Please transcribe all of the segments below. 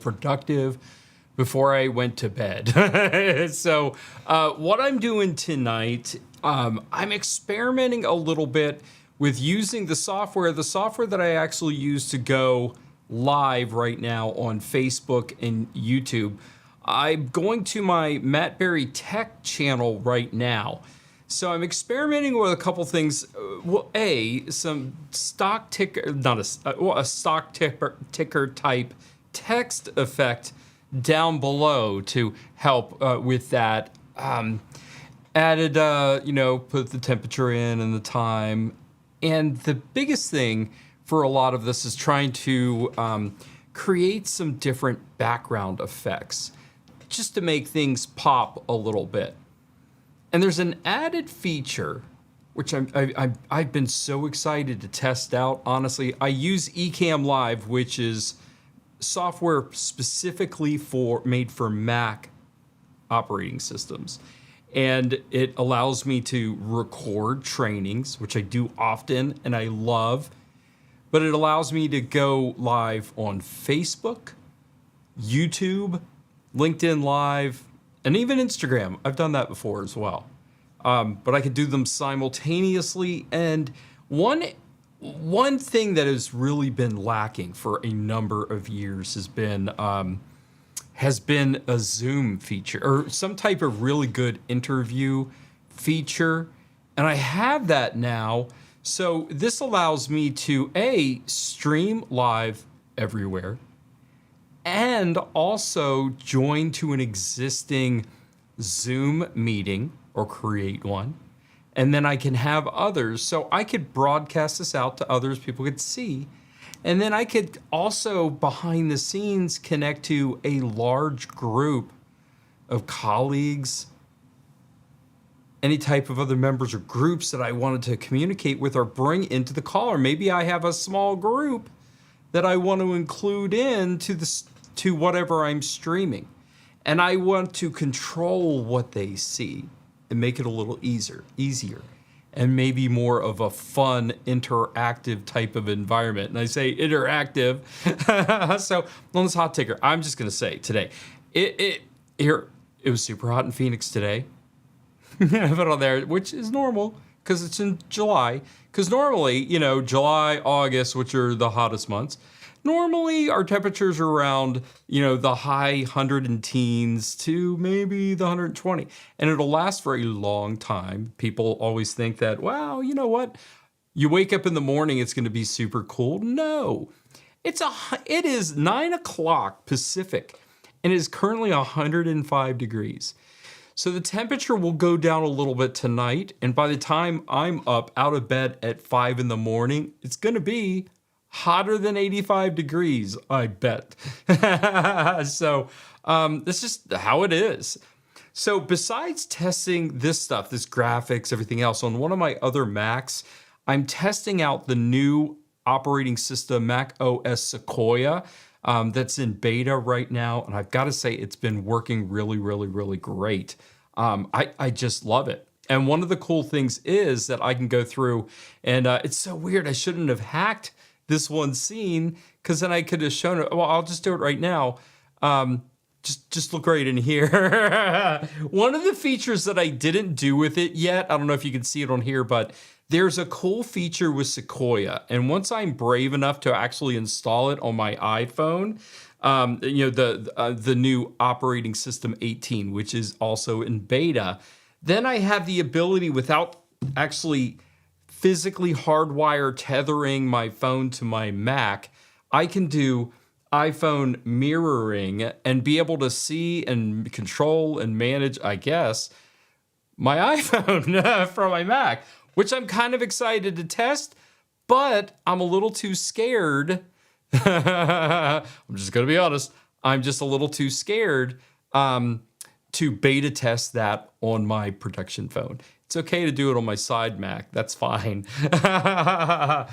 productive before I went to bed. So what I'm doing tonight, I'm experimenting a little bit with using the software that I actually use to go live right now on Facebook and YouTube. I'm going to my Matt Berry Tech channel right now. So I'm experimenting with a couple things. Well, some stock ticker, not a stock ticker type text effect down below to help with that. Added, put the temperature in and the time. And the biggest thing for a lot of this is trying to create some different background effects just to make things pop a little bit. And there's an added feature, which I've been so excited to test out. Honestly, I use Ecamm Live, which is software specifically made for Mac operating systems. And it allows me to record trainings, which I do often and I love. But it allows me to go live on Facebook, YouTube, LinkedIn Live, and even Instagram. I've done that before as well. But I can do them simultaneously. And one thing that has really been lacking for a number of years has been a Zoom feature or some type of really good interview feature. And I have that now. So this allows me to stream live everywhere and also join to an existing Zoom meeting or create one. And then I can have others. So I could broadcast this out to others, people could see. And then I could also, behind the scenes, connect to a large group of colleagues, any type of other members or groups that I wanted to communicate with or bring into the call. Or maybe I have a small group that I want to include to whatever I'm streaming. And I want to control what they see and make it a little easier. And maybe more of a fun, interactive type of environment. And I say interactive. So on this hot ticker, I'm just gonna say today, it was super hot in Phoenix today. I put on there, which is normal because it's in July. Because normally, July, August, which are the hottest months, normally our temperatures are around, the high 110s to maybe the 120. And it'll last for a long time. People always think that, wow, you know what? You wake up in the morning, it's going to be super cool. No, it is 9 o'clock Pacific and it is currently 105 degrees. So the temperature will go down a little bit tonight. And by the time I'm up out of bed at 5 in the morning, it's going to be hotter than 85 degrees, I bet. So that's just how it is. So besides testing this stuff, this graphics, everything else, on one of my other Macs, I'm testing out the new operating system, Mac OS Sequoia, that's in beta right now. And I've got to say, it's been working really, really, really great. I just love it. And one of the cool things is that I can go through and it's so weird. I shouldn't have hacked this one scene, because then I could have shown it. Well, I'll just do it right now. Just look right in here. One of the features that I didn't do with it yet, I don't know if you can see it on here, but there's a cool feature with Sequoia. And once I'm brave enough to actually install it on my iPhone, the new operating system 18, which is also in beta, then I have the ability, without actually physically hardwire tethering my phone to my Mac, I can do iPhone mirroring and be able to see and control and manage, I guess, my iPhone from my Mac, which I'm kind of excited to test, but I'm a little too scared. I'm just going to be honest. I'm just a little too scared to beta test that on my production phone. It's okay to do it on my side Mac. That's fine. But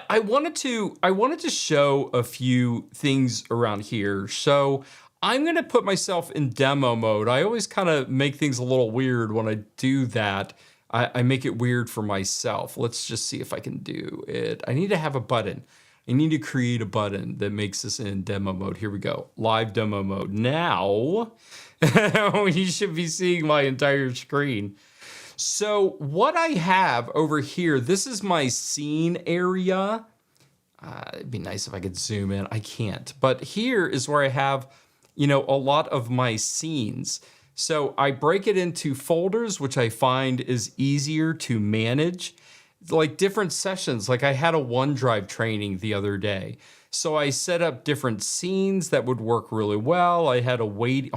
I wanted to show a few things around here. So I'm going to put myself in demo mode. I always kind of make things a little weird when I do that. I make it weird for myself. Let's just see if I can do it. I need to have a button. I I need to create a button that makes this in demo mode. Here we go, live demo mode. Now, you should be seeing my entire screen. So what I have over here, this is my scene area. It'd be nice if I could zoom in. I can't. But here is where I have, a lot of my scenes. So I break it into folders, which I find is easier to manage. Like different sessions. Like I had a OneDrive training the other day. So I set up different scenes that would work really well. I had a waiting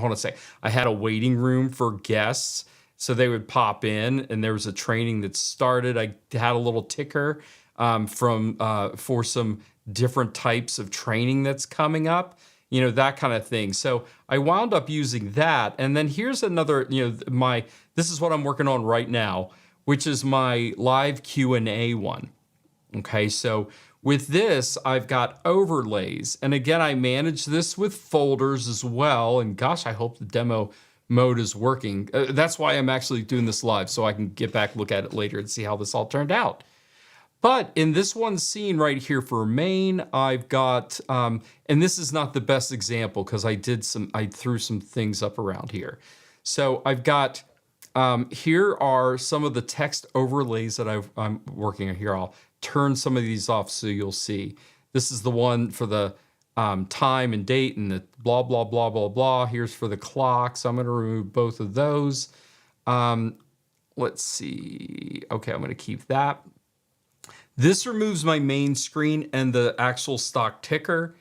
room for guests. So they would pop in, and there was a training that started. I had a little ticker for some different types of training that's coming up, that kind of thing. So I wound up using that. And then here's another, this is what I'm working on right now, which is my live Q&A one. Okay, so with this, I've got overlays. And again, I manage this with folders as well. And gosh, I hope the demo mode is working. That's why I'm actually doing this live, so I can get back, look at it later and see how this all turned out. But in this one scene right here for main, I've got, and this is not the best example because I threw some things up around here. So I've got, here are some of the text overlays that I'm working on here. I'll turn some of these off so you'll see. This is the one for the time and date and the blah, blah, blah, blah, blah. Here's for the clock. So I'm going to remove both of those. Let's see. Okay, I'm going to keep that. This removes my main screen and the actual stock ticker,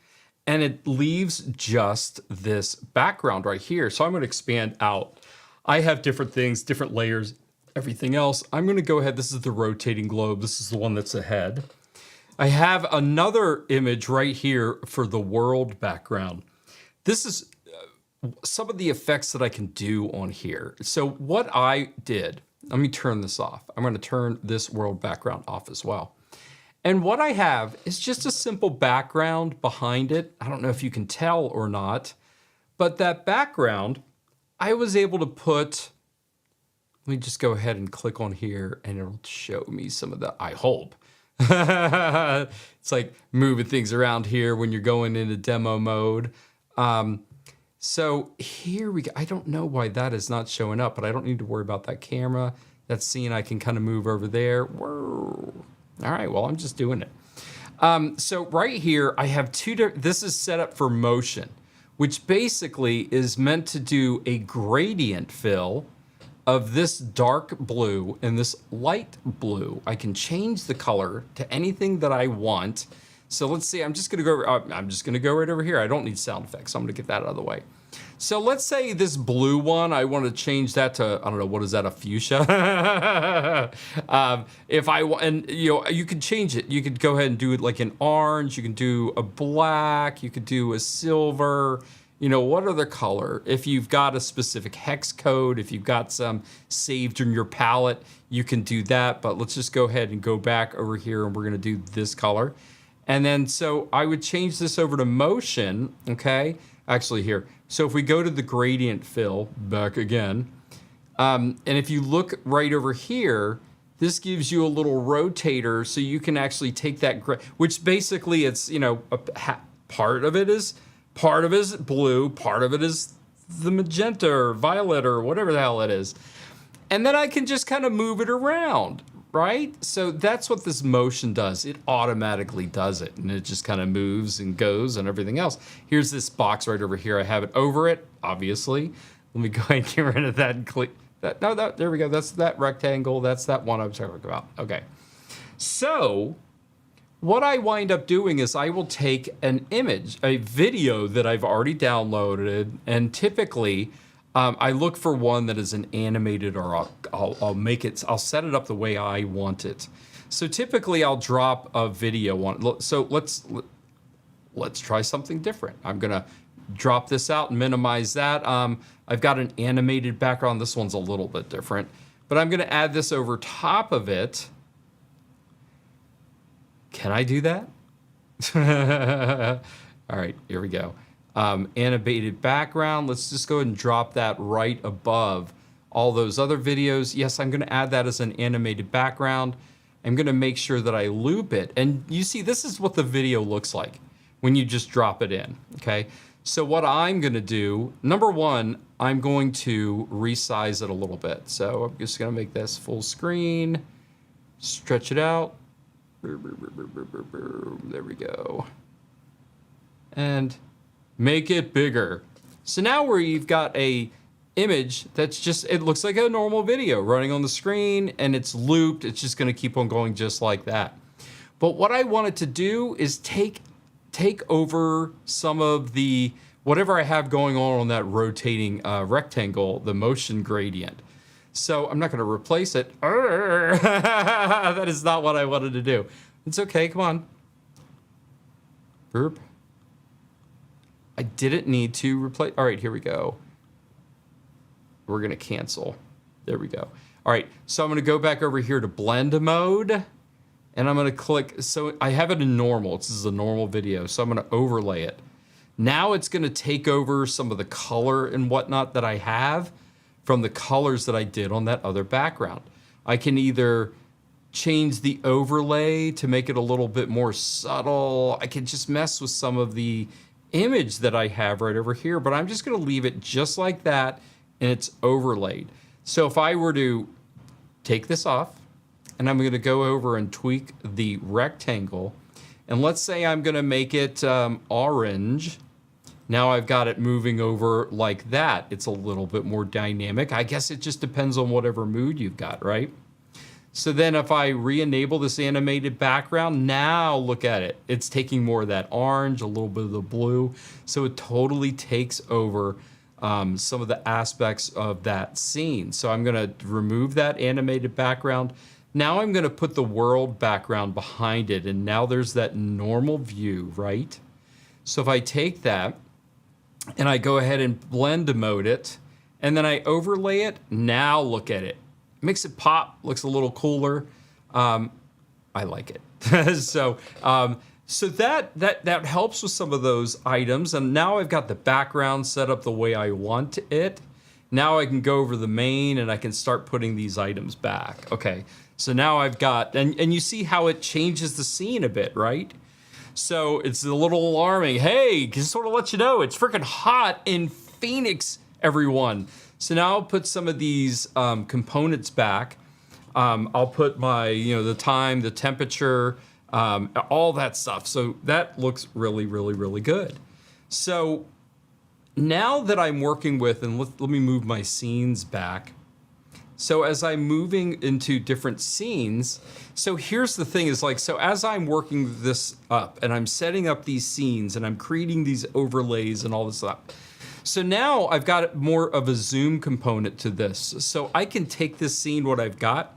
and it leaves just this background right here. So I'm going to expand out. I have different things, different layers, everything else. I'm going to go ahead. This is the rotating globe. This is the one that's ahead. I have another image right here for the world background. This is some of the effects that I can do on here. So what I did, let me turn this off. I'm going to turn this world background off as well. And what I have is just a simple background behind it. I don't know if you can tell or not, but that background, I was able to put, let me just go ahead and click on here and it'll show me some of the, I hope. It's like moving things around here when you're going into demo mode. So here we go. I don't know why that is not showing up, but I don't need to worry about that camera. That scene I can kind of move over there. Whoa. All right, well, I'm just doing it. So right here, I have this is set up for motion, which basically is meant to do a gradient fill of this dark blue and this light blue. I can change the color to anything that I want. So let's see, I'm just gonna go right over here. I don't need sound effects, so I'm gonna get that out of the way. So let's say this blue one, I want to change that to, I don't know, what is that, a fuchsia? If I want, and you could change it. You could go ahead and do it like an orange, you can do a black, you could do a silver, what other color? If you've got a specific hex code, if you've got some saved in your palette, you can do that. But let's just go ahead and go back over here and we're gonna do this color. And then, so I would change this over to motion, okay? Actually here. So if we go to the gradient fill, back again, and if you look right over here, this gives you a little rotator so you can actually take that, which basically it's, part of it is blue, part of it is the magenta or violet or whatever the hell it is. And then I can just kind of move it around, right? So that's what this motion does. It automatically does it, and it just kind of moves and goes and everything else. Here's this box right over here. I have it over it, obviously. Let me go ahead and get rid of that and click that. No, there we go. That's that rectangle. That's that one I was talking about. Okay. So what I wind up doing is I will take an image, a video that I've already downloaded, and typically I look for one that is an animated, or I'll set it up the way I want it. So typically I'll drop a video on. So let's try something different. I'm gonna drop this out and minimize that. I've got an animated background. This one's a little bit different, but I'm gonna add this over top of it. Can I do that? All right, here we go. Animated background. Let's just go ahead and drop that right above all those other videos. Yes, I'm going to add that as an animated background. I'm going to make sure that I loop it. And you see, this is what the video looks like when you just drop it in, okay? So what I'm going to do, number one, I'm going to resize it a little bit. So I'm just going to make this full screen, stretch it out. There we go. And make it bigger. So now we've got a image that's just, it looks like a normal video running on the screen, and it's looped. It's just going to keep on going just like that. But what I wanted to do is take over some of the whatever I have going on that rotating rectangle, the motion gradient. So I'm not going to replace it. That is not what I wanted to do. It's okay. Come on. Burp. I didn't need to replace. All right, here we go. We're going to cancel. There we go. All right, so I'm going to go back over here to blend mode, and I'm going to click. So I have it in normal. This is a normal video, so I'm going to overlay it. Now it's going to take over some of the color and whatnot that I have from the colors that I did on that other background. I can either change the overlay to make it a little bit more subtle. I can just mess with some of the image that I have right over here, but I'm just going to leave it just like that, and it's overlaid. So if I were to take this off, and I'm going to go over and tweak the rectangle, and let's say I'm going to make it orange. Now I've got it moving over like that. It's a little bit more dynamic. I guess it just depends on whatever mood you've got, right? So then if I re-enable this animated background, now look at it. It's taking more of that orange, a little bit of the blue. So it totally takes over some of the aspects of that scene. So I'm going to remove that animated background. Now I'm going to put the world background behind it. And now there's that normal view, right? So if I take that and I go ahead and blend mode it, and then I overlay it, now look at it. Makes it pop, looks a little cooler. I like it. So that helps with some of those items. And now I've got the background set up the way I want it. Now I can go over the main and I can start putting these items back. Okay, so now I've got, and you see how it changes the scene a bit, right? So it's a little alarming. Hey, just sort of let you know, it's freaking hot in Phoenix, everyone. So now I'll put some of these components back. I'll put my, the time, the temperature, all that stuff. So that looks really, really, really good. So now that I'm working with, and let me move my scenes back. So as I'm moving into different scenes, so here's the thing is like, so as I'm working this up and I'm setting up these scenes and I'm creating these overlays and all this stuff. So now I've got more of a zoom component to this. So I can take this scene, what I've got,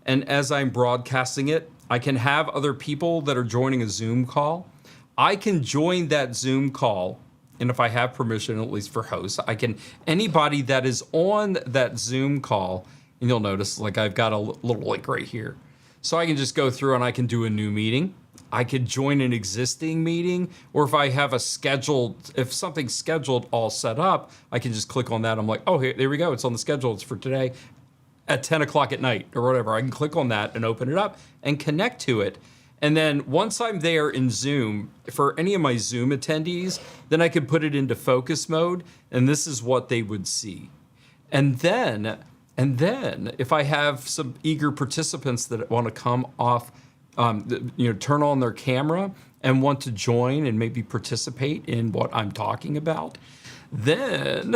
and as I'm broadcasting it, I can have other people that are joining a Zoom call. I can join that Zoom call, and if I have permission, at least for hosts, I can, anybody that is on that Zoom call, and you'll notice like I've got a little link right here. So I can just go through and I can do a new meeting. I could join an existing meeting, or if I have a scheduled, if something's scheduled all set up, I can just click on that. I'm like, oh, here, there we go. It's on the schedule. It's for today at 10 o'clock at night or whatever. I can click on that and open it up and connect to it. And then once I'm there in Zoom, for any of my Zoom attendees, then I can put it into focus mode, and this is what they would see. And then if I have some eager participants that want to come off, turn on their camera and want to join and maybe participate in what I'm talking about, then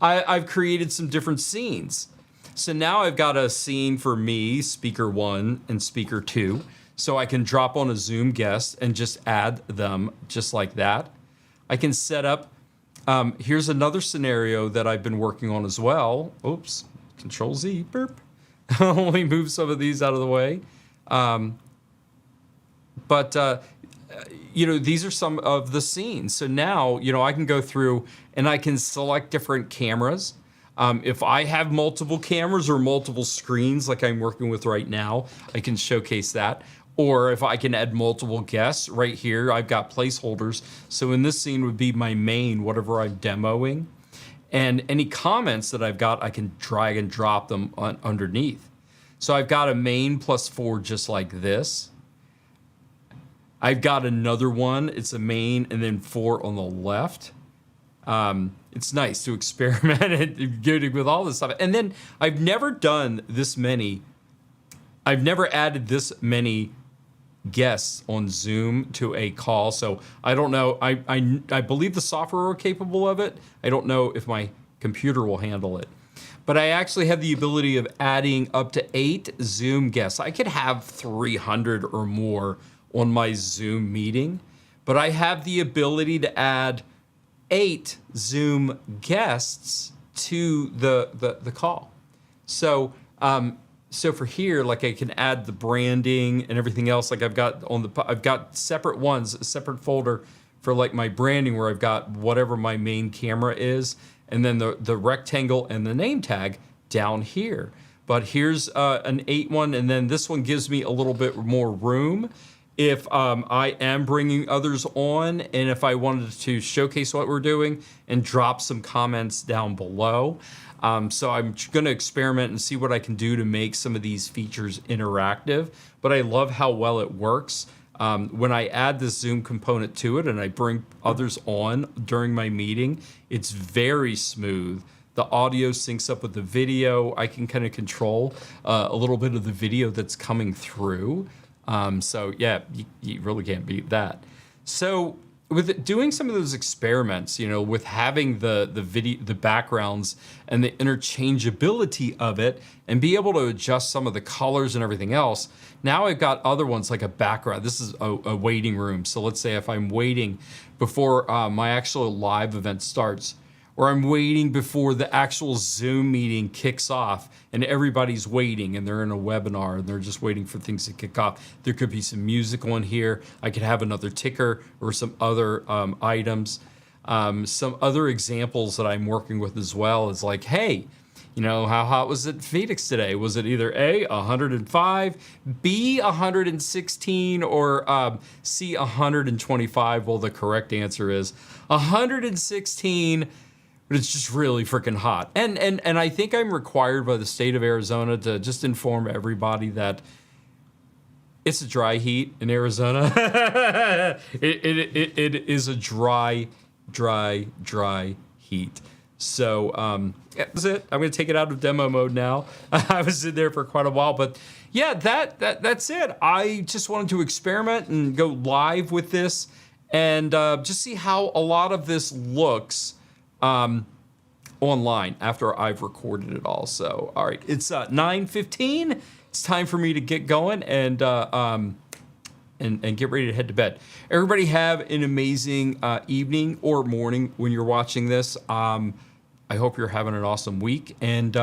I've created some different scenes. So now I've got a scene for me, speaker 1 and speaker 2. So I can drop on a Zoom guest and just add them just like that. I can set up, here's another scenario that I've been working on as well. Oops, Control Z, burp. Let me move some of these out of the way. These are some of the scenes. So now, I can go through and I can select different cameras. If I have multiple cameras or multiple screens like I'm working with right now, I can showcase that. Or if I can add multiple guests right here, I've got placeholders. So in this scene would be my main, whatever I'm demoing. And any comments that I've got, I can drag and drop them underneath. So I've got a main +4 just like this. I've got another one. It's a main and then 4 on the left. It's nice to experiment with all this stuff. And then I've never done this many. I've never added this many guests on Zoom to a call. So I don't know. I believe the software are capable of it. I don't know if my computer will handle it. But I actually have the ability of adding up to 8 Zoom guests. I could have 300 or more on my Zoom meeting, but I have the ability to add 8 Zoom guests to the call. So so for here, like I can add the branding and everything else. Like I've got separate ones, a separate folder for like my branding where I've got whatever my main camera is, and then the rectangle and the name tag down here. But here's an 8 one, and then this one gives me a little bit more room if I am bringing others on, and if I wanted to showcase what we're doing and drop some comments down below. So I'm going to experiment and see what I can do to make some of these features interactive. But I love how well it works. When I add this Zoom component to it and I bring others on during my meeting, it's very smooth. The audio syncs up with the video. I can kind of control a little bit of the video that's coming through. So yeah, you really can't beat that. So with doing some of those experiments, you know, with having the video, the backgrounds and the interchangeability of it, and be able to adjust some of the colors and everything else. Now I've got other ones like a background. This is a waiting room. So let's say if I'm waiting before my actual live event starts, or I'm waiting before the actual Zoom meeting kicks off and everybody's waiting and they're in a webinar and they're just waiting for things to kick off. There could be some music on here. I could have another ticker or some other items. Some other examples that I'm working with as well is like, hey, you know, how hot was it in Phoenix today? Was it either A, 105, B, 116, or C, 125? Well, the correct answer is 116. But it's just really freaking hot. And I think I'm required by the state of Arizona to just inform everybody that it's a dry heat in Arizona. it is a dry heat. So yeah, that's it. I'm going to take it out of demo mode now. I was in there for quite a while, but yeah, that's it. I just wanted to experiment and go live with this and just see how a lot of this looks online after I've recorded it all. So, all right, it's 9:15. It's time for me to get going and get ready to head to bed. Everybody have an amazing evening or morning when you're watching this. I hope you're having an awesome week. And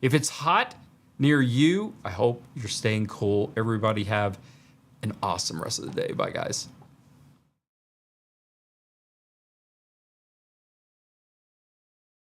if it's hot near you, I hope you're staying cool. Everybody have an awesome rest of the day. Bye, guys.